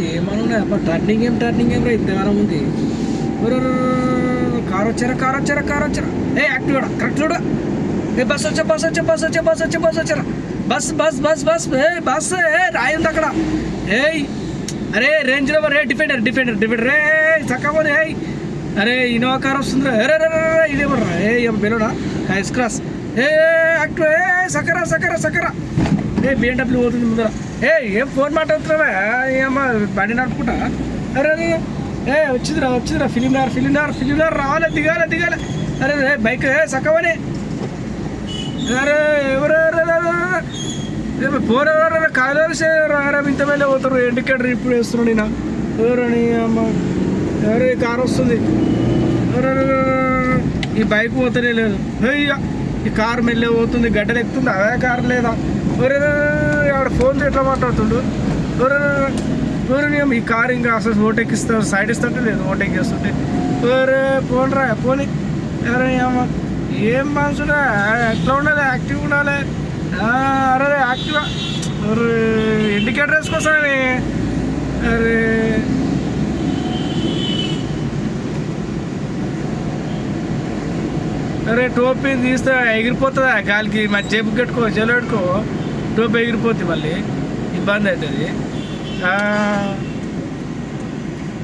ఏమన్నా టర్నింగ్ ఏం రా ఇంతగానం ఉంది. కారు వచ్చారా ఏ యాక్టివ్ కరెక్ట్ చూడ. ఏ బస్ వచ్చారా బస్ ఏ రాయి ఉంది అక్కడ. ఏయ్ అరే రేంజ్ రోవర్ రే డిఫెండర్ రే చక్కబోని. ఏయ్ అరే ఇన్నోవా కార్ వస్తుంది. ఇదేమరా బెలోడా ఎస్ క్రాస్. ఏ యాక్టివ్ ఏ సకరా ఏ బిఎండబ్ల్యూ పోతుంది ముందర. ఏం ఫోన్ మాట్లాడుతున్నావా ఏమో బండి నడుపుకుంటా. అరే ఏ వచ్చిందిరా ఫిలిండార్ రావాలి దిగాలి. అరే బైక్ సక్కవని. అరే ఎవరు ఫోన్ ఎవరు కాలేరు ఇంత వెళ్ళే పోతారు. ఇండికేటర్ ఇప్పుడు వేస్తున్నాడు నేను. ఎవరని అమ్మ ఎవరు కారు వస్తుంది. ఈ బైక్ పోతేనే లేదు. ఈ కారు మెల్లే పోతుంది, గడ్డలు ఎక్కుతుంది. అదే కారు లేదా ఆడ ఫోన్ ఎట్లా మాట్లాడుతుండు. ఈ కారు ఇంకా అసలు ఓటెక్కిస్తారు, సైడ్ ఇస్తుంటే లేదు ఓటెక్కిస్తుంటే. పోనీ ఎవరైనా ఏం మనుషులా ఎట్లా ఉండాలి, యాక్టివ్గా ఉండాలి. అరే యాక్టివ్గా ఇండికేటర్ వేసుకోసాని. అరే టోపీ తీస్తే ఎగిరిపోతుందా గాలికి. మరి జేబు కట్టుకో, జైలు పెట్టుకో, టోపీ ఎగిరిపోతుంది, మళ్ళీ ఇబ్బంది అవుతుంది.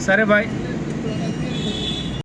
సరే బాయ్.